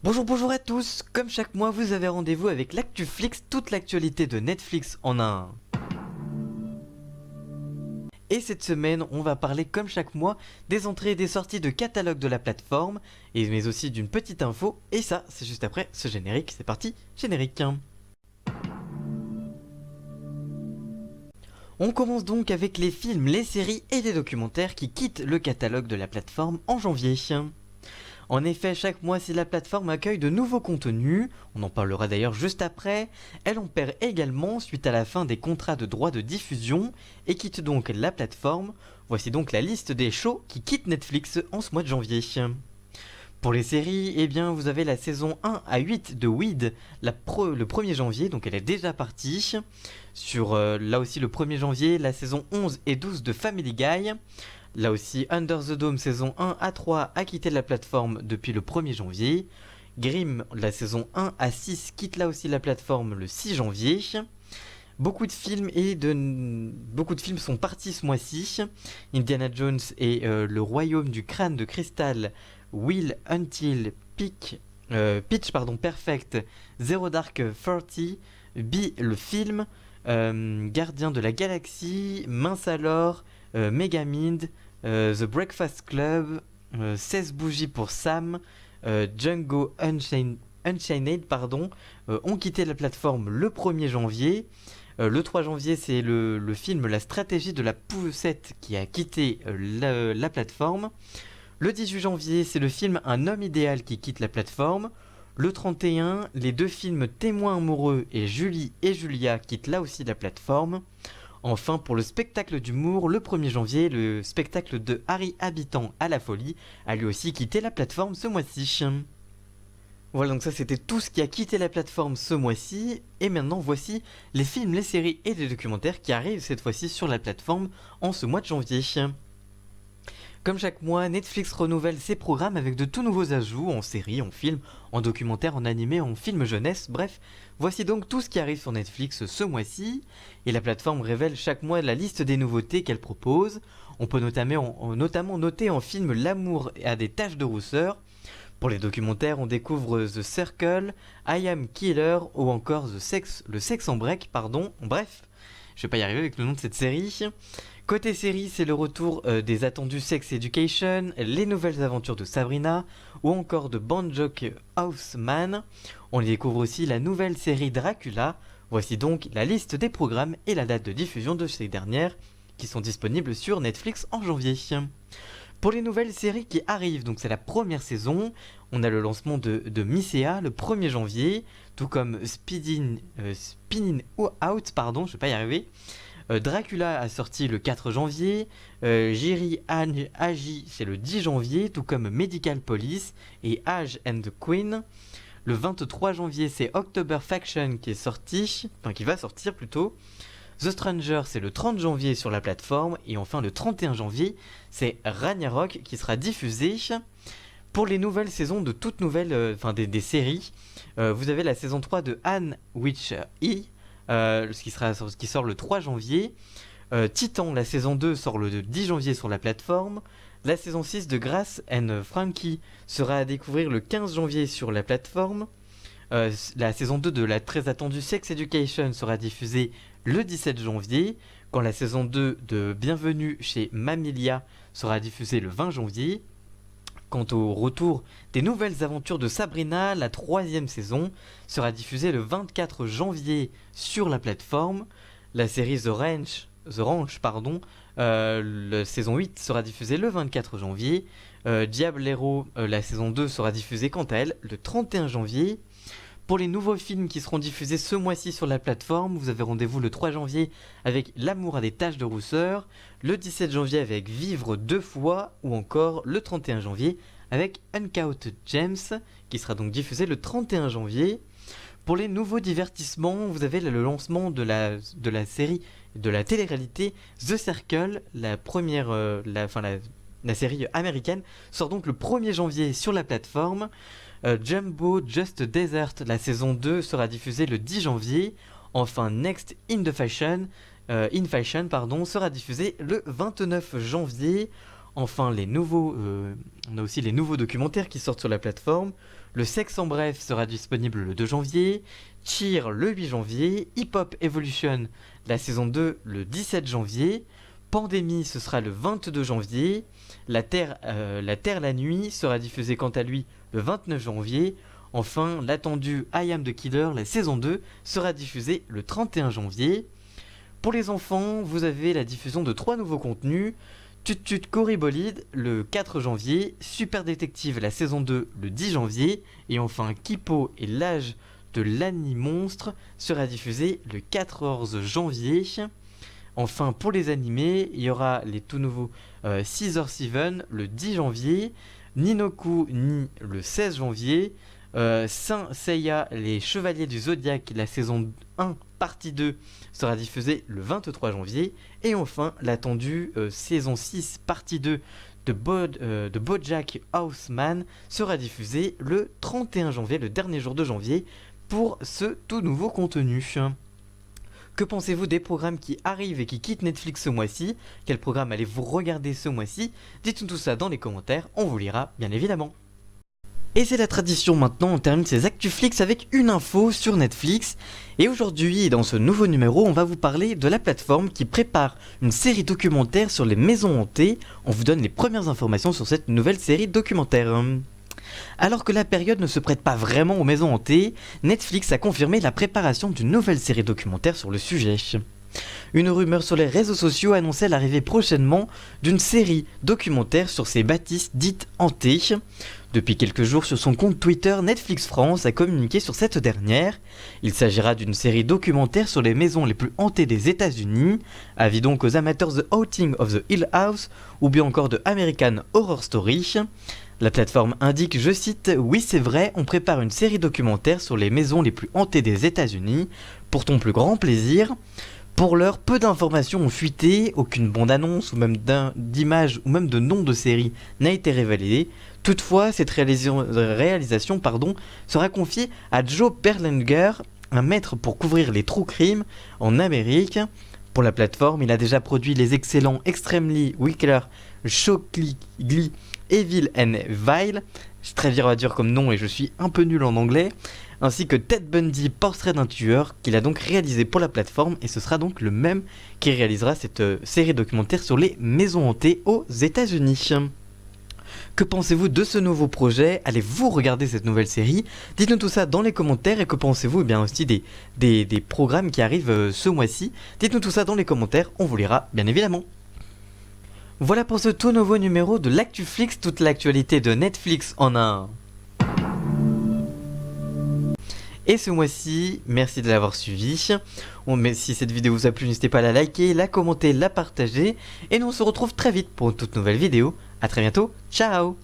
Bonjour à tous, comme chaque mois vous avez rendez-vous avec l'ActuFlix, toute l'actualité de Netflix en un. Et cette semaine on va parler comme chaque mois des entrées et des sorties de catalogue de la plateforme, mais aussi d'une petite info, et ça c'est juste après ce générique, c'est parti, générique. On commence donc avec les films, les séries et les documentaires qui quittent le catalogue de la plateforme en janvier. En effet, chaque mois, si la plateforme accueille de nouveaux contenus, on en parlera d'ailleurs juste après, elle en perd également suite à la fin des contrats de droits de diffusion et quitte donc la plateforme. Voici donc la liste des shows qui quittent Netflix en ce mois de janvier. Pour les séries, eh bien, vous avez la saison 1 à 8 de Weed le 1er janvier, donc elle est déjà partie. Sur là aussi le 1er janvier, la saison 11 et 12 de Family Guy. Là aussi, Under the Dome saison 1 à 3 a quitté la plateforme depuis le 1er janvier. Grimm, la saison 1 à 6 quitte là aussi la plateforme le 6 janvier. Beaucoup de films sont partis ce mois-ci. Indiana Jones et le Royaume du Crâne de Cristal, Will Until Pitch Perfect, Zero Dark 30, Bee le film, Gardien de la Galaxie, Mince alors, Megamind, The Breakfast Club, 16 bougies pour Sam, Django Unchained, ont quitté la plateforme le 1er janvier. Le 3 janvier, c'est le film La stratégie de la poussette qui a quitté la plateforme. Le 18 janvier, c'est le film Un homme idéal qui quitte la plateforme. Le 31, les deux films Témoins amoureux et Julie et Julia quittent là aussi la plateforme. Enfin, pour le spectacle d'humour, le 1er janvier, le spectacle de Harry Habitant à la folie a lui aussi quitté la plateforme ce mois-ci. Voilà, donc ça c'était tout ce qui a quitté la plateforme ce mois-ci. Et maintenant, voici les films, les séries et les documentaires qui arrivent cette fois-ci sur la plateforme en ce mois de janvier. Comme chaque mois, Netflix renouvelle ses programmes avec de tout nouveaux ajouts en séries, en films, en documentaires, en animés, en films jeunesse, bref. Voici donc tout ce qui arrive sur Netflix ce mois-ci, et la plateforme révèle chaque mois la liste des nouveautés qu'elle propose. On peut notamment noter en film L'amour a des taches de rousseur. Pour les documentaires, on découvre The Circle, I Am Killer ou encore le sexe en break, bref, je vais pas y arriver avec le nom de cette série. Côté série, c'est le retour des attendus Sex Education, les nouvelles aventures de Sabrina ou encore de BoJack Horseman. On y découvre aussi la nouvelle série Dracula. Voici donc la liste des programmes et la date de diffusion de ces dernières qui sont disponibles sur Netflix en janvier. Pour les nouvelles séries qui arrivent, donc c'est la première saison, on a le lancement de Mycéa le 1er janvier, tout comme Spinning Out, je vais pas y arriver. Dracula a sorti le 4 janvier, Jiri Agi c'est le 10 janvier, tout comme Medical Police et Age and the Queen. Le 23 janvier, c'est October Faction qui va sortir plutôt. The Stranger, c'est le 30 janvier sur la plateforme. Et enfin, le 31 janvier, c'est Ragnarok qui sera diffusé. Pour les nouvelles saisons de toutes nouvelles, des séries, vous avez la saison 3 de Anne Witcher E, qui sort le 3 janvier. Titan, la saison 2, sort le 10 janvier sur la plateforme. La saison 6 de Grace and Frankie sera à découvrir le 15 janvier sur la plateforme. La saison 2 de la très attendue Sex Education sera diffusée le 17 janvier, quand la saison 2 de Bienvenue chez Mamilia sera diffusée le 20 janvier. Quant au retour des nouvelles aventures de Sabrina, la 3e saison sera diffusée le 24 janvier sur la plateforme. La série The Ranch, la saison 8 sera diffusée le 24 janvier. Diablero, la saison 2 sera diffusée quant à elle le 31 janvier. Pour les nouveaux films qui seront diffusés ce mois-ci sur la plateforme, vous avez rendez-vous le 3 janvier avec L'amour a des taches de rousseur, le 17 janvier avec Vivre 2 fois, ou encore le 31 janvier avec Uncut Gems, qui sera donc diffusé le 31 janvier. Pour les nouveaux divertissements, vous avez le lancement de la série de la télé-réalité The Circle, la série américaine, sort donc le 1er janvier sur la plateforme. Jumbo Just Desert, la saison 2 sera diffusée le 10 janvier. Enfin, Next in Fashion sera diffusée le 29 janvier. Enfin, on a aussi les nouveaux documentaires qui sortent sur la plateforme. Le Sexe en bref sera disponible le 2 janvier, Cheer le 8 janvier, Hip Hop Evolution, la saison 2 le 17 janvier, Pandémie ce sera le 22 janvier, La Terre la nuit sera diffusée quant à lui le 29 janvier, enfin l'attendu I Am the Killer, la saison 2 sera diffusée le 31 janvier. Pour les enfants, vous avez la diffusion de 3 nouveaux contenus, Tut Tut Corribolide le 4 janvier, Super Détective la saison 2 le 10 janvier, et enfin Kipo et l'âge de l'Animonstre sera diffusé le 14 janvier. Enfin pour les animés, il y aura les tout nouveaux Scissor Seven le 10 janvier, Ninoku Ni le 16 janvier, Saint Seiya les Chevaliers du Zodiaque la saison 1 partie 2 sera diffusée le 23 janvier, et enfin l'attendue saison 6 partie 2 de BoJack Horseman sera diffusée le 31 janvier, le dernier jour de janvier, pour ce tout nouveau contenu. Que pensez-vous des programmes qui arrivent et qui quittent Netflix ce mois-ci? Quel programme allez-vous regarder ce mois-ci? Dites-nous tout ça dans les commentaires, on vous lira bien évidemment. Et c'est la tradition maintenant, on termine ces ActuFlix avec une info sur Netflix. Et aujourd'hui, dans ce nouveau numéro, on va vous parler de la plateforme qui prépare une série documentaire sur les maisons hantées. On vous donne les premières informations sur cette nouvelle série documentaire. Alors que la période ne se prête pas vraiment aux maisons hantées, Netflix a confirmé la préparation d'une nouvelle série documentaire sur le sujet. Une rumeur sur les réseaux sociaux annonçait l'arrivée prochainement d'une série documentaire sur ces bâtisses dites hantées. Depuis quelques jours sur son compte Twitter, Netflix France a communiqué sur cette dernière. Il s'agira d'une série documentaire sur les maisons les plus hantées des États-Unis. Avis donc aux amateurs de The Haunting of the Hill House ou bien encore de American Horror Story. La plateforme indique, je cite, « Oui c'est vrai, on prépare une série documentaire sur les maisons les plus hantées des États-Unis, pour ton plus grand plaisir. » Pour l'heure, peu d'informations ont fuité, aucune bande-annonce ou même d'image ou même de nom de série n'a été révélée. Toutefois, cette réalisation sera confiée à Joe Berlinger, un maître pour couvrir les true crime en Amérique. Pour la plateforme, il a déjà produit les excellents Extremely Wicked, Shockingly Evil and Vile, c'est très dur comme nom et je suis un peu nul en anglais, ainsi que Ted Bundy, Portrait d'un tueur, qu'il a donc réalisé pour la plateforme, et ce sera donc le même qui réalisera cette série documentaire sur les maisons hantées aux États-Unis. Que pensez-vous de ce nouveau projet? Allez-vous regarder cette nouvelle série? Dites-nous tout ça dans les commentaires, et que pensez-vous bien aussi des programmes qui arrivent ce mois-ci? Dites-nous tout ça dans les commentaires, on vous lira bien évidemment. Voilà pour ce tout nouveau numéro de l'ActuFlix, toute l'actualité de Netflix en un. Et ce mois-ci, merci de l'avoir suivi. Si cette vidéo vous a plu, n'hésitez pas à la liker, la commenter, la partager. Et nous on se retrouve très vite pour une toute nouvelle vidéo. A très bientôt, ciao!